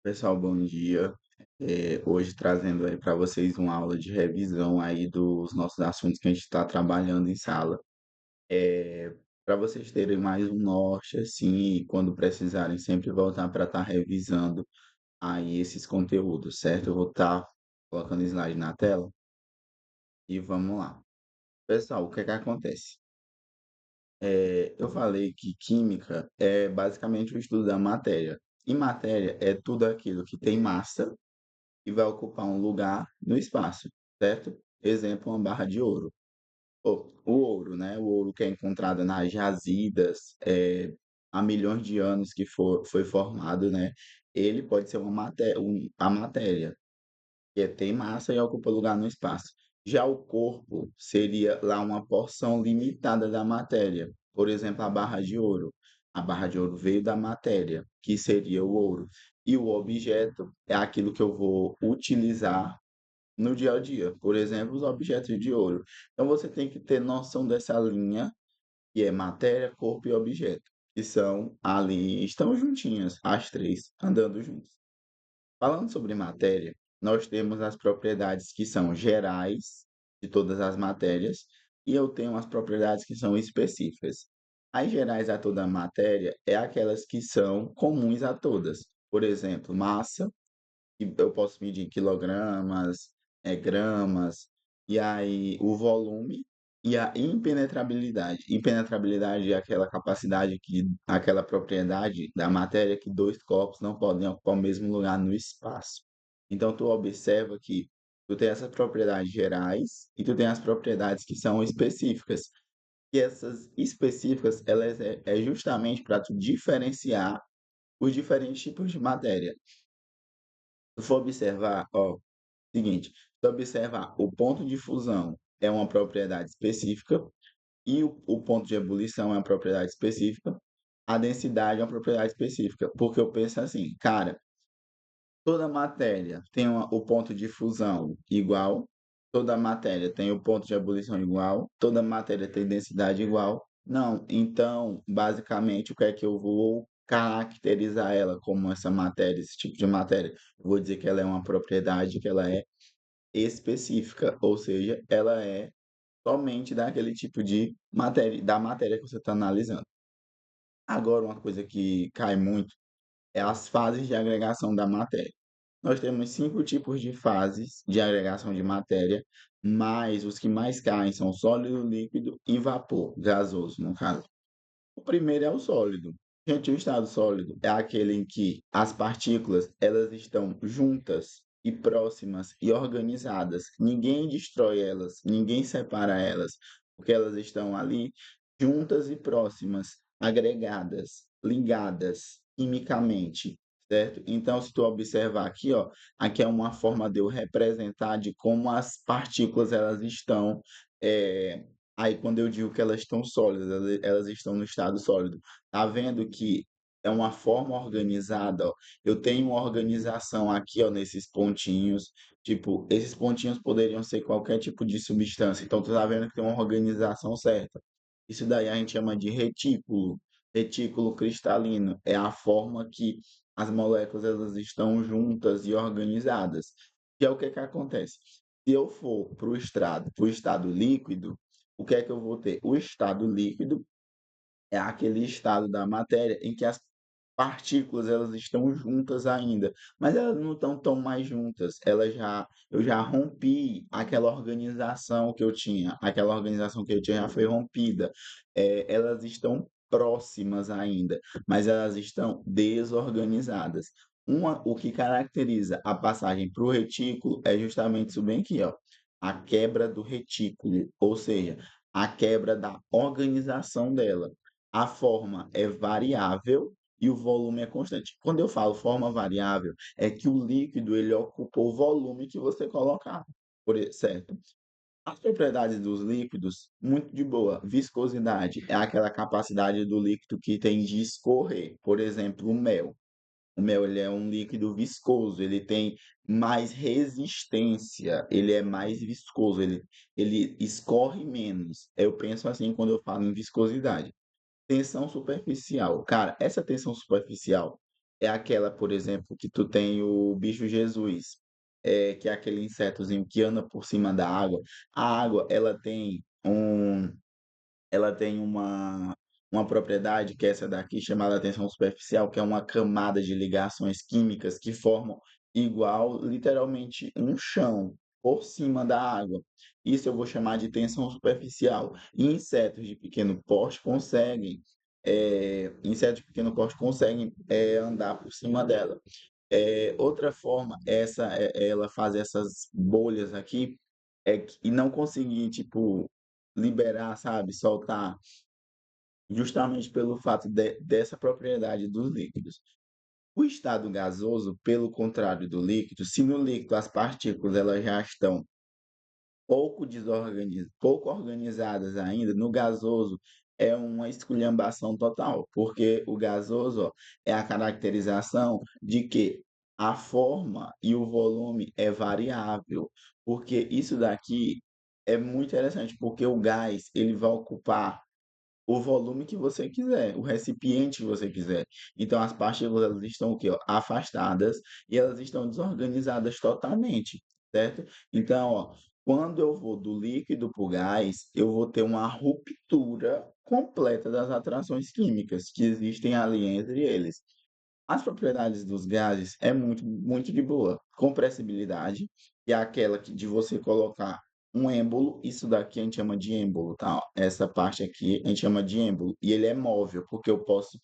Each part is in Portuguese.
Pessoal, bom dia. Hoje trazendo aí para vocês uma aula de revisão aí dos nossos assuntos que a gente está trabalhando em sala. Para vocês terem mais um norte, assim, e quando precisarem sempre voltar para estar revisando aí esses conteúdos, certo? Eu vou estar colocando slide na tela e vamos lá. Pessoal, o que é que acontece? Eu falei que química é basicamente o estudo da matéria. E matéria é tudo aquilo que tem massa e vai ocupar um lugar no espaço, certo? Exemplo, uma barra de ouro. O ouro, né? O ouro que é encontrado nas jazidas, há milhões de anos que foi formado, né? Ele pode ser a matéria, que tem massa e ocupa lugar no espaço. Já o corpo seria lá uma porção limitada da matéria. Por exemplo, a barra de ouro. A barra de ouro veio da matéria, que seria o ouro. E o objeto é aquilo que eu vou utilizar no dia a dia. Por exemplo, os objetos de ouro. Então você tem que ter noção dessa linha, que é matéria, corpo e objeto, que são ali, estão juntinhas, as três, andando juntas. Falando sobre matéria, nós temos as propriedades que são gerais de todas as matérias e eu tenho as propriedades que são específicas. As gerais a toda a matéria é aquelas que são comuns a todas. Por exemplo, massa, que eu posso medir em quilogramas, gramas, e aí o volume e a impenetrabilidade. Impenetrabilidade é aquela capacidade aquela propriedade da matéria que dois corpos não podem ocupar o mesmo lugar no espaço. Então tu observa que tu tem essas propriedades gerais e tu tem as propriedades que são específicas. E essas específicas, elas é justamente para tu diferenciar os diferentes tipos de matéria. Se for observar, ó, seguinte, se tu observar, o ponto de fusão é uma propriedade específica e o ponto de ebulição é uma propriedade específica, a densidade é uma propriedade específica, porque eu penso assim, cara, toda matéria tem o ponto de fusão igual, toda matéria tem o ponto de ebulição igual, toda matéria tem densidade igual. Não, então, basicamente, o que é que eu vou caracterizar ela como essa matéria, esse tipo de matéria? Eu vou dizer que ela é uma propriedade, que ela é específica, ou seja, ela é somente daquele tipo de matéria, da matéria que você está analisando. Agora, uma coisa que cai muito é as fases de agregação da matéria. Nós temos 5 tipos de fases de agregação de matéria, mas os que mais caem são sólido, líquido e vapor, gasoso, no caso. O primeiro é o sólido. Gente, o estado sólido é aquele em que as partículas elas estão juntas e próximas e organizadas. Ninguém destrói elas, ninguém separa elas, porque elas estão ali juntas e próximas, agregadas, ligadas quimicamente, certo? Então, se tu observar aqui, ó, aqui é uma forma de eu representar de como as partículas elas estão aí, quando eu digo que elas estão sólidas, elas estão no estado sólido. Tá vendo que é uma forma organizada, ó. Eu tenho uma organização aqui, ó, nesses pontinhos. Tipo, esses pontinhos poderiam ser qualquer tipo de substância. Então, tu tá vendo que tem uma organização certa. Isso daí a gente chama de retículo. Retículo cristalino é a forma que as moléculas elas estão juntas e organizadas. Que é o que que acontece? Se eu for para o estado líquido, o que é que eu vou ter? O estado líquido é aquele estado da matéria em que as partículas elas estão juntas ainda, mas elas não estão tão mais juntas. Eu já rompi aquela organização que eu tinha já foi rompida. Elas estão próximas ainda, mas elas estão desorganizadas. O que caracteriza a passagem para o retículo é justamente isso bem aqui, ó, a quebra do retículo, ou seja, a quebra da organização dela. A forma é variável e o volume é constante. Quando eu falo forma variável, é que o líquido ele ocupa o volume que você colocar, certo? As propriedades dos líquidos, muito de boa. Viscosidade é aquela capacidade do líquido que tem de escorrer. Por exemplo, o mel. O mel ele é um líquido viscoso, ele tem mais resistência, ele é mais viscoso, ele escorre menos. Eu penso assim quando eu falo em viscosidade. Tensão superficial. Cara, essa tensão superficial é aquela, por exemplo, que tu tem o bicho Jesus, que é aquele insetozinho que anda por cima da água. A água, ela tem uma propriedade que é essa daqui, chamada tensão superficial, que é uma camada de ligações químicas que formam igual, literalmente, um chão por cima da água. Isso eu vou chamar de tensão superficial. E insetos de pequeno porte conseguem andar por cima dela. Outra forma, ela faz essas bolhas aqui, e não conseguir, tipo, liberar, sabe, soltar, justamente pelo fato dessa propriedade dos líquidos. O estado gasoso, pelo contrário do líquido, se no líquido as partículas elas já estão pouco organizadas ainda, no gasoso é uma esculhambação total, porque o gasoso, ó, é a caracterização de que a forma e o volume é variável, porque isso daqui é muito interessante, porque o gás ele vai ocupar o volume que você quiser, o recipiente que você quiser. Então as partículas elas estão o quê? Ó, afastadas e elas estão desorganizadas totalmente, certo? Então, ó, quando eu vou do líquido para o gás, eu vou ter uma ruptura completa das atrações químicas que existem ali entre eles. As propriedades dos gases é muito, muito de boa. Compressibilidade, que é aquela de você colocar um êmbolo, isso daqui a gente chama de êmbolo, tá? Essa parte aqui a gente chama de êmbolo, e ele é móvel, porque eu posso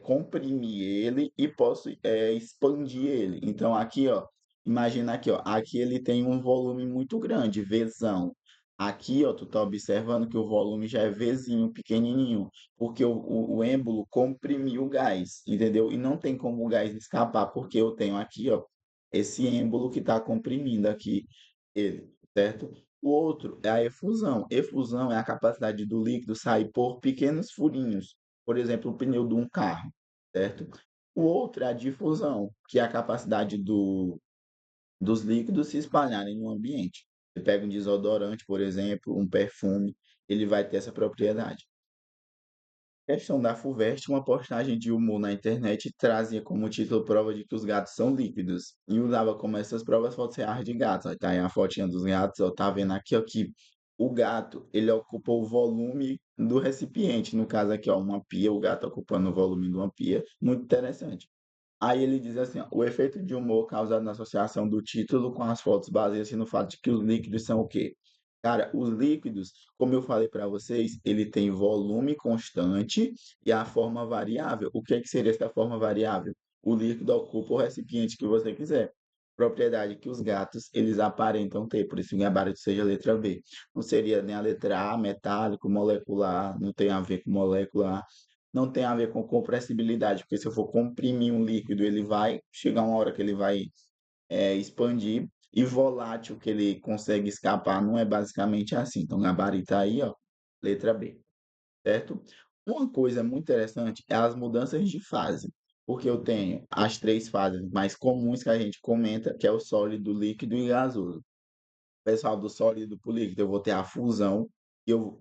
comprimir ele e posso expandir ele. Então aqui, ó, imagina aqui, ó, aqui ele tem um volume muito grande, Vzão. Aqui, ó, tu tá observando que o volume já é Vzinho, pequenininho, porque o êmbolo comprimiu o gás, entendeu? E não tem como o gás escapar, porque eu tenho aqui, ó, esse êmbolo que está comprimindo aqui ele, certo? O outro é a efusão. Efusão é a capacidade do líquido sair por pequenos furinhos, por exemplo, o pneu de um carro, certo? O outro é a difusão, que é a capacidade dos líquidos se espalharem no ambiente. Você pega um desodorante, por exemplo, um perfume, ele vai ter essa propriedade. Questão da FUVEST, uma postagem de humor na internet trazia como título prova de que os gatos são líquidos. E usava como essas provas fotos reais de gatos. Ó, tá aí a fotinha dos gatos, ó, tá vendo aqui, ó, que o gato, ele ocupa o volume do recipiente. No caso aqui, ó, uma pia, o gato ocupando o volume de uma pia. Muito interessante. Aí ele diz assim, ó, o efeito de humor causado na associação do título com as fotos baseia-se no fato de que os líquidos são o quê? Cara, os líquidos, como eu falei para vocês, ele tem volume constante e a forma variável. O que é que seria essa forma variável? O líquido ocupa o recipiente que você quiser. Propriedade que os gatos, eles aparentam ter, por isso o gabarito seja a letra B. Não seria nem a letra A, metálico, molecular, não tem a ver com molecular, não tem a ver com compressibilidade, porque se eu for comprimir um líquido, ele vai chegar uma hora que ele vai expandir, e volátil que ele consegue escapar não é basicamente assim. Então, gabarito aí, ó, letra B, certo? Uma coisa muito interessante é as mudanças de fase, porque eu tenho as três fases mais comuns que a gente comenta, que é o sólido, líquido e gasoso. Pessoal, do sólido para o líquido, eu vou ter a fusão.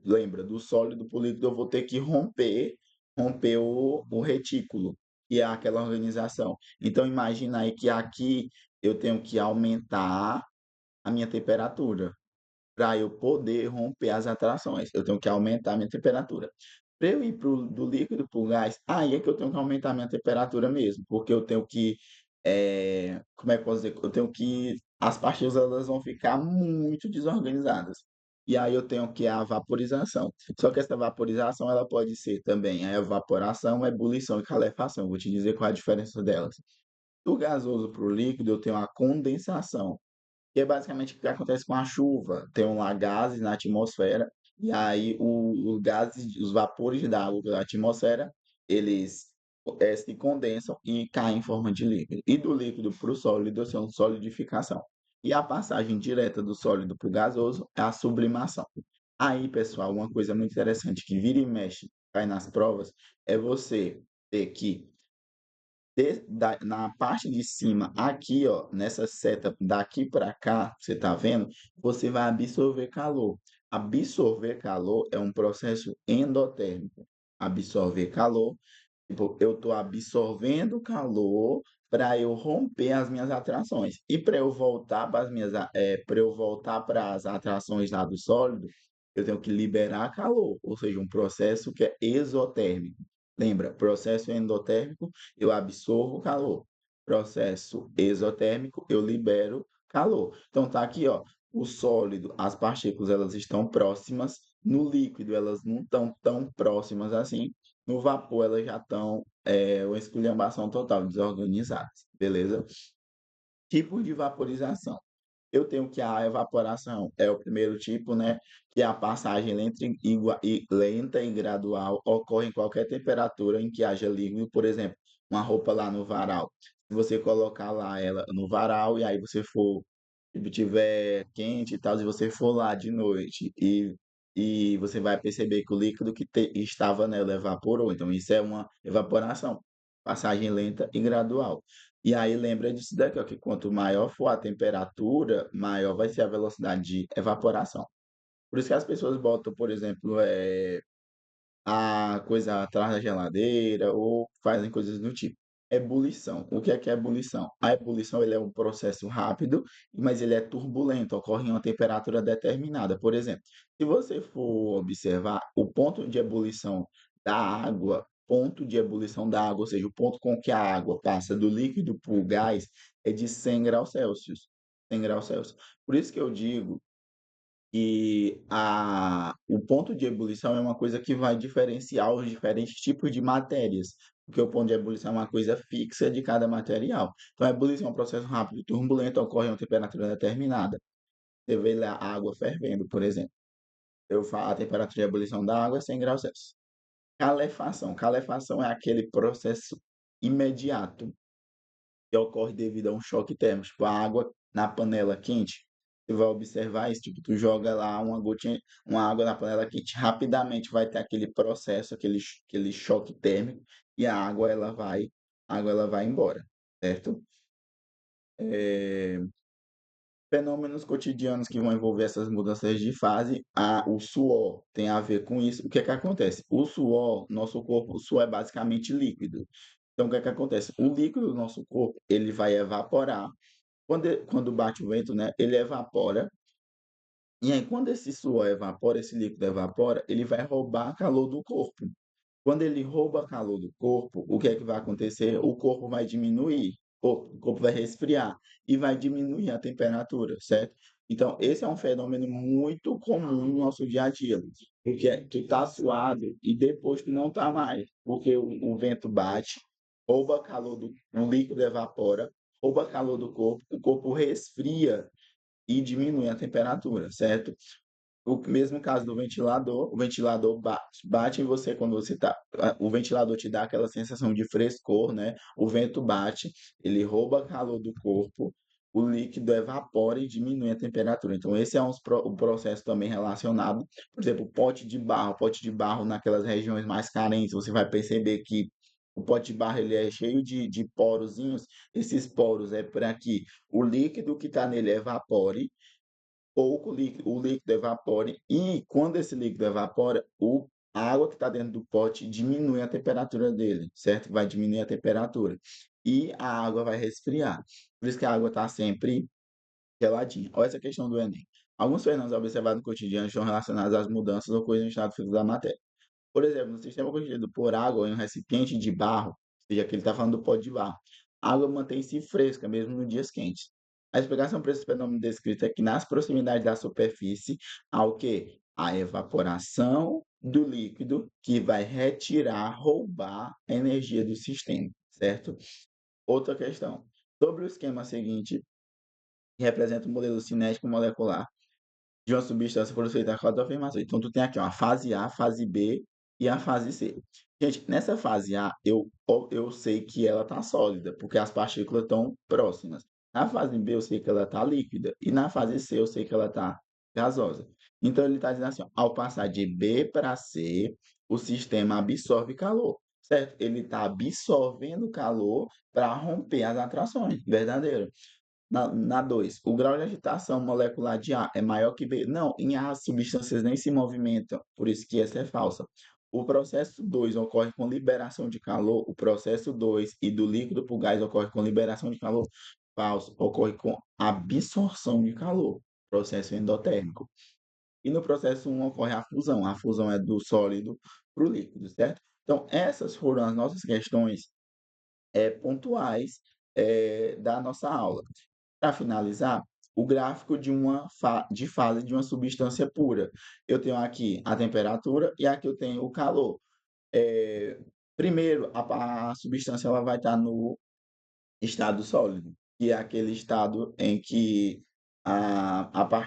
Lembra, do sólido para o líquido, eu vou ter que romper o retículo, que é aquela organização. Então, imagina aí que aqui eu tenho que aumentar a minha temperatura para eu poder romper as atrações. Eu tenho que aumentar a minha temperatura. Para eu ir do líquido para o gás, aí é que eu tenho que aumentar a minha temperatura mesmo, porque eu tenho que, como é que eu posso dizer? Eu tenho que, as partículas elas vão ficar muito desorganizadas. E aí eu tenho que a vaporização. Só que essa vaporização ela pode ser também a evaporação, ebulição e calefação. Vou te dizer qual é a diferença delas. Do gasoso para o líquido, eu tenho a condensação, que é basicamente o que acontece com a chuva. Tem lá gases na atmosfera, e aí os gases, os vapores da água da atmosfera, eles se condensam e caem em forma de líquido. E do líquido para o sólido, é uma solidificação. E a passagem direta do sólido para o gasoso é a sublimação. Aí, pessoal, uma coisa muito interessante que vira e mexe, cai nas provas, é você ter que na parte de cima, aqui, ó, nessa seta daqui para cá, você tá vendo? Você vai absorver calor. Absorver calor é um processo endotérmico. Absorver calor Tipo, eu estou absorvendo calor para eu romper as minhas atrações. E para eu voltar para para eu voltar para as atrações lá do sólido, eu tenho que liberar calor, ou seja, um processo que é exotérmico. Lembra, processo endotérmico, eu absorvo calor. Processo exotérmico, eu libero calor. Então tá aqui, ó, o sólido, as partículas elas estão próximas, no líquido elas não estão tão próximas assim. No vapor, elas já estão uma esculhambação total, desorganizadas, beleza? Tipos de vaporização. Eu tenho que a evaporação é o primeiro tipo, né? Que é a passagem lenta e gradual ocorre em qualquer temperatura em que haja líquido, por exemplo, uma roupa lá no varal. Se você colocar lá ela no varal e aí você for, tipo, tiver quente e tal, e você for lá de noite e você vai perceber que o líquido estava nela evaporou. Então, isso é uma evaporação, passagem lenta e gradual. E aí lembra disso daqui, ó, que quanto maior for a temperatura, maior vai ser a velocidade de evaporação. Por isso que as pessoas botam, por exemplo, a coisa atrás da geladeira ou fazem coisas do tipo. Ebulição. O que é ebulição? A ebulição ele é um processo rápido, mas ele é turbulento, ocorre em uma temperatura determinada. Por exemplo, se você for observar o ponto de ebulição da água, ponto de ebulição da água, ou seja, o ponto com que a água passa do líquido para o gás, é de 100 graus Celsius. 100 graus Celsius. Por isso que eu digo e o ponto de ebulição é uma coisa que vai diferenciar os diferentes tipos de matérias, porque o ponto de ebulição é uma coisa fixa de cada material. Então, a ebulição é um processo rápido e turbulento, ocorre a uma temperatura determinada. Você vê lá a água fervendo, por exemplo. A temperatura de ebulição da água é 100 graus Celsius. Calefação. Calefação é aquele processo imediato que ocorre devido a um choque térmico, tipo a água na panela quente. Você vai observar isso, tipo, tu joga lá uma gotinha, uma água na panela quente, rapidamente vai ter aquele processo, aquele choque térmico e a água ela vai embora, certo? É, fenômenos cotidianos que vão envolver essas mudanças de fase, o suor tem a ver com isso. O que é que acontece? O suor, nosso corpo, o suor é basicamente líquido. Então, o que é que acontece? O líquido do nosso corpo, ele vai evaporar quando bate o vento, né, ele evapora. E aí, quando esse suor evapora, esse líquido evapora, ele vai roubar calor do corpo. Quando ele rouba calor do corpo, o que é que vai acontecer? O corpo vai diminuir, o corpo vai resfriar e vai diminuir a temperatura, certo? Então, esse é um fenômeno muito comum no nosso dia a dia, porque tu tá suado e depois tu não tá mais, porque o vento bate, rouba calor o líquido evapora, rouba calor do corpo, o corpo resfria e diminui a temperatura, certo? O mesmo caso do ventilador, o ventilador bate em você quando você tá. O ventilador te dá aquela sensação de frescor, né? O vento bate, ele rouba calor do corpo, o líquido evapora e diminui a temperatura. Então, esse é um processo também relacionado, por exemplo, pote de barro naquelas regiões mais carentes, você vai perceber que o pote de barro ele é cheio de porozinhos, esses poros é para que o líquido que está nele evapore o líquido evapore e quando esse líquido evapora, a água que está dentro do pote diminui a temperatura dele, certo? Vai diminuir a temperatura e a água vai resfriar. Por isso que a água está sempre geladinha. Olha essa questão do Enem. Alguns fenômenos observados no cotidiano estão relacionados às mudanças ou coisas no estado físico da matéria. Por exemplo, no sistema constituído por água em um recipiente de barro, ou seja, aqui ele está falando do pó de barro, a água mantém-se fresca mesmo nos dias quentes. A explicação para esse fenômeno descrito é que nas proximidades da superfície há o quê? A evaporação do líquido que vai roubar a energia do sistema, certo? Outra questão. Sobre o esquema seguinte, que representa o modelo cinético molecular, de uma substância por feita quatro afirmações. Então, tu tem aqui ó, a fase A, a fase B e a fase C. Gente, nessa fase A, eu sei que ela está sólida, porque as partículas estão próximas. Na fase B, eu sei que ela está líquida. E na fase C, eu sei que ela está gasosa. Então, ele está dizendo assim, ó, ao passar de B para C, o sistema absorve calor, certo? Ele está absorvendo calor para romper as atrações, verdadeiro. Na 2, o grau de agitação molecular de A é maior que B. Não, em A as substâncias nem se movimentam, por isso que essa é falsa. O processo 2 ocorre com liberação de calor, o processo 2 e do líquido para o gás ocorre com liberação de calor. Falso, ocorre com absorção de calor, processo endotérmico. E no processo 1 ocorre a fusão é do sólido para o líquido, certo? Então, essas foram as nossas questões pontuais da nossa aula. Para finalizar, o gráfico de uma de fase de uma substância pura. Eu tenho aqui a temperatura e aqui eu tenho o calor. Eh, Primeiro, a substância ela vai estar no estado sólido, que é aquele estado em que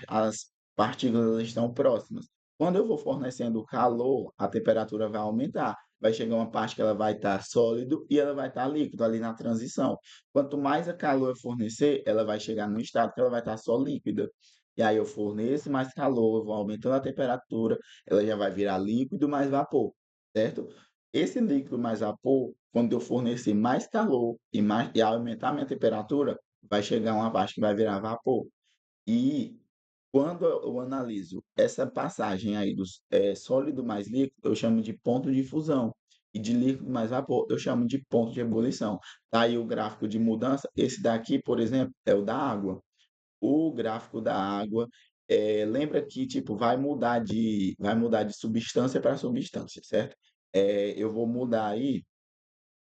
as partículas estão próximas. Quando eu vou fornecendo calor, a temperatura vai aumentar. Vai chegar uma parte que ela vai estar sólido e ela vai estar líquido ali na transição. Quanto mais a calor eu fornecer, ela vai chegar no estado que ela vai estar só líquida. E aí eu forneço mais calor, eu vou aumentando a temperatura, ela já vai virar líquido mais vapor, certo? Esse líquido mais vapor, quando eu fornecer mais calor e aumentar a minha temperatura, vai chegar uma parte que vai virar vapor. E quando eu analiso essa passagem aí dos sólido mais líquido, eu chamo de ponto de fusão. E de líquido mais vapor, eu chamo de ponto de ebulição. Tá aí o gráfico de mudança. Esse daqui, por exemplo, é o da água. O gráfico da água, lembra que tipo vai mudar de substância para substância, certo? Eu vou mudar aí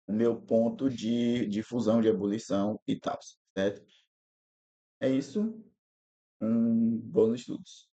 o meu ponto de fusão, de ebulição e tal, certo? É isso. Bons estudos.